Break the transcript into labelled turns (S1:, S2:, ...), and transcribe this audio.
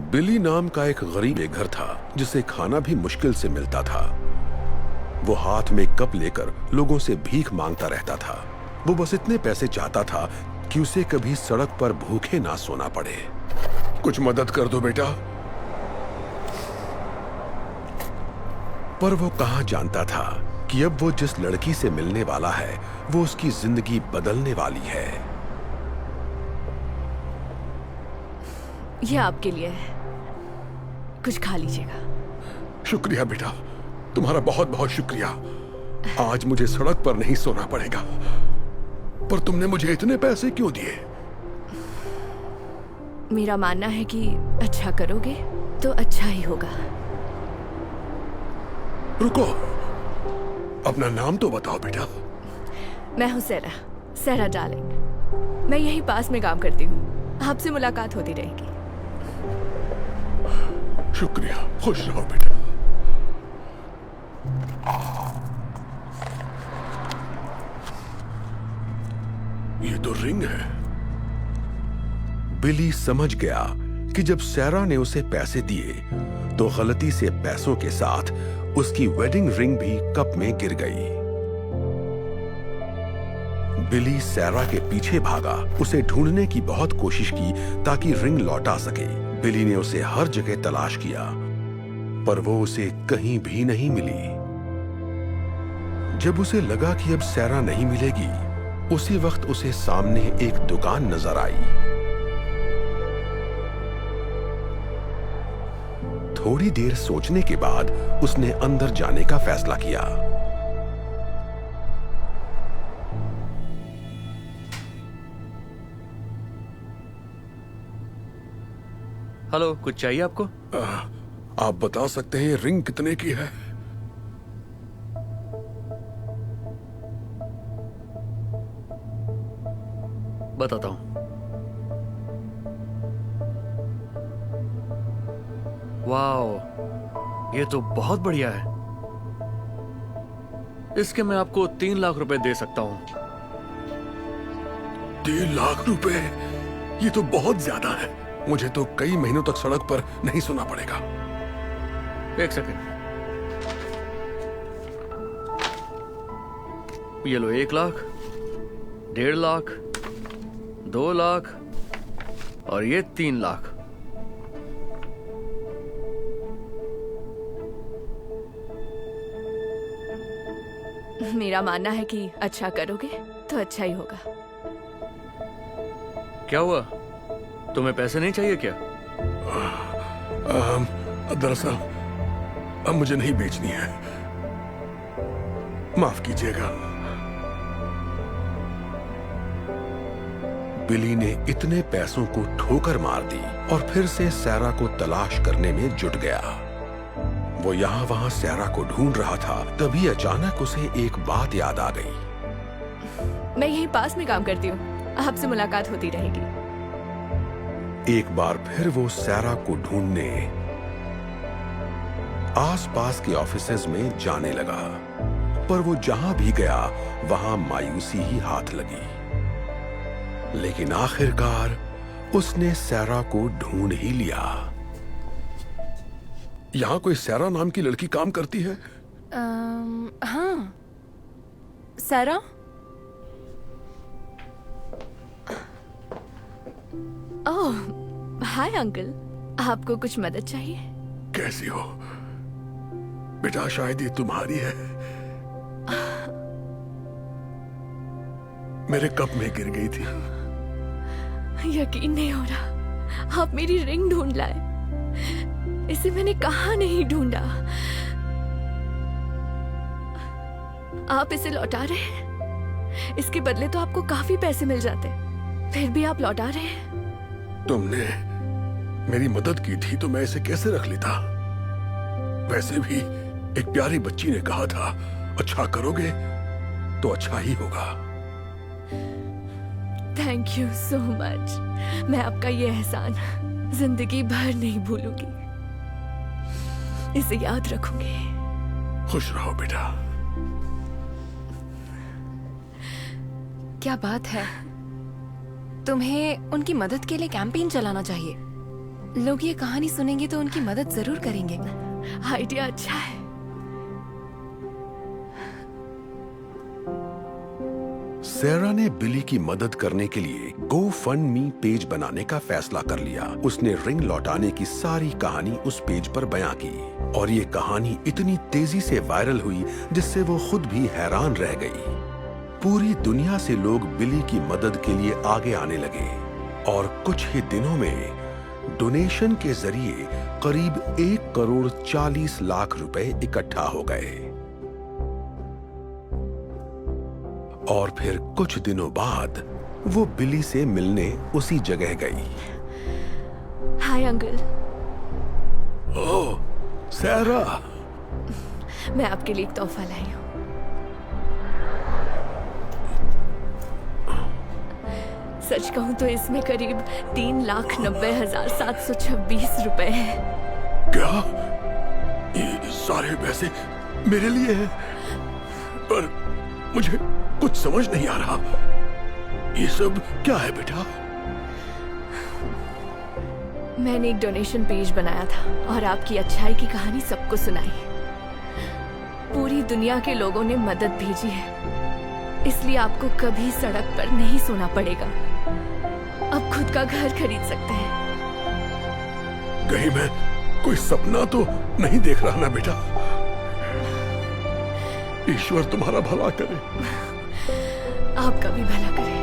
S1: बिली नाम का एक गरीब घर था जिसे खाना भी मुश्किल से मिलता था। वो हाथ में कप लेकर लोगों से भीख मांगता रहता था। वो बस इतने पैसे चाहता था कि उसे कभी सड़क पर भूखे ना सोना पड़े। कुछ मदद कर दो बेटा। पर वो कहां जानता था कि अब वो जिस लड़की से मिलने वाला है वो उसकी जिंदगी बदलने वाली है।
S2: ये आपके लिए है, कुछ खा लीजिएगा।
S1: शुक्रिया बेटा, तुम्हारा बहुत बहुत शुक्रिया। आज मुझे सड़क पर नहीं सोना पड़ेगा। पर तुमने मुझे इतने पैसे क्यों दिए?
S2: मेरा मानना है कि अच्छा करोगे तो अच्छा ही होगा।
S1: रुको, अपना नाम तो बताओ बेटा।
S2: मैं हूँ सेरा डार्लिंग। मैं यही पास में काम करती हूँ। आपसे मुलाकात होती रहेगी।
S1: शुक्रिया, खुश रहो बेटा। ये तो रिंग है। बिली समझ गया कि जब सैरा ने उसे पैसे दिए तो गलती से पैसों के साथ उसकी वेडिंग रिंग भी कप में गिर गई। बिली सैरा के पीछे भागा, उसे ढूंढने की बहुत कोशिश की ताकि रिंग लौटा सके। बिली ने उसे हर जगह तलाश किया पर वो उसे कहीं भी नहीं मिली। जब उसे लगा कि अब सैरा नहीं मिलेगी, उसी वक्त उसे सामने एक दुकान नजर आई। थोड़ी देर सोचने के बाद उसने अंदर जाने का फैसला किया।
S3: हेलो, कुछ चाहिए आपको?
S1: आप बता सकते हैं रिंग कितने की है?
S3: बताता हूं। वाओ, ये तो बहुत बढ़िया है। इसके मैं आपको 3 लाख रुपए दे सकता हूं।
S1: 3 लाख रुपए? ये तो बहुत ज्यादा है। मुझे तो कई महीनों तक सड़क पर नहीं सोना पड़ेगा।
S3: एक सेकंड, ये लो। 1 लाख, 1.5 लाख, 2 लाख और ये 3 लाख।
S2: मेरा मानना है कि अच्छा करोगे तो अच्छा ही होगा।
S3: क्या हुआ, तुम्हें पैसे नहीं चाहिए क्या?
S1: दरअसल अब मुझे नहीं बेचनी है, माफ कीजिएगा। बिली ने इतने पैसों को ठोकर मार दी और फिर से सैरा को तलाश करने में जुट गया। वो यहाँ वहां सैरा को ढूंढ रहा था, तभी अचानक उसे एक बात याद आ गई।
S2: मैं यहीं पास में काम करती हूँ, आपसे मुलाकात होती रहेगी।
S1: एक बार फिर वो सैरा को ढूंढने आसपास के ऑफिसेज में जाने लगा, पर वो जहां भी गया वहां मायूसी ही हाथ लगी। लेकिन आखिरकार उसने सैरा को ढूंढ ही लिया। यहां कोई सैरा नाम की लड़की काम करती है?
S2: हाँ, सेरा। ओह, हाय अंकल, आपको कुछ मदद चाहिए?
S1: कैसी हो बेटा? शायद ये तुम्हारी है। मेरे कप में गिर गई थी।
S2: यकीन नहीं हो रहा, आप मेरी रिंग ढूंढ लाए। इसे मैंने कहाँ नहीं ढूंढा। आप इसे लौटा रहे हैं? इसके बदले तो आपको काफी पैसे मिल जाते, फिर भी आप लौटा रहे हैं।
S1: तुमने मेरी मदद की थी तो मैं इसे कैसे रख लेता? वैसे भी एक प्यारी बच्ची ने कहा था, अच्छा करोगे तो अच्छा ही होगा।
S2: Thank you so much. मैं आपका ये एहसान जिंदगी भर नहीं भूलूंगी, इसे याद रखूंगी।
S1: खुश रहो बेटा।
S4: क्या बात है, तुम्हें उनकी मदद के लिए कैंपेन चलाना चाहिए। लोग ये कहानी सुनेंगे तो उनकी मदद जरूर करेंगे।
S2: आइडिया अच्छा है।
S1: सैरा ने बिली की मदद करने के लिए GoFundMe पेज बनाने का फैसला कर लिया। उसने रिंग लौटाने की सारी कहानी उस पेज पर बयां की और ये कहानी इतनी तेजी से वायरल हुई जिससे वो खुद भी हैरान रह गई। पूरी दुनिया से लोग बिली की मदद के लिए आगे आने लगे और कुछ ही दिनों में डोनेशन के जरिए करीब 1,40,00,000 रुपए इकट्ठा हो गए। और फिर कुछ दिनों बाद वो बिली से मिलने उसी जगह गई।
S2: Hi uncle.
S1: ओह, सैरा।
S2: मैं आपके लिए एक तोहफा लाई हूँ। सच कहूँ तो इसमें करीब 3,90,726 रुपए हैं।
S1: क्या? ये सारे पैसे मेरे लिए हैं? पर मुझे कुछ समझ नहीं आ रहा। ये सब क्या है बेटा?
S2: मैंने एक डोनेशन पेज बनाया था और आपकी अच्छाई की कहानी सबको सुनाई। पूरी दुनिया के लोगों ने मदद भेजी है, इसलिए आपको कभी सड़क पर नहीं सोना पड़ेगा। अब खुद का घर खरीद सकते हैं।
S1: कहीं मैं कोई सपना तो नहीं देख रहा ना बेटा? ईश्वर तुम्हारा भला करे।
S2: आपका भी भला करे।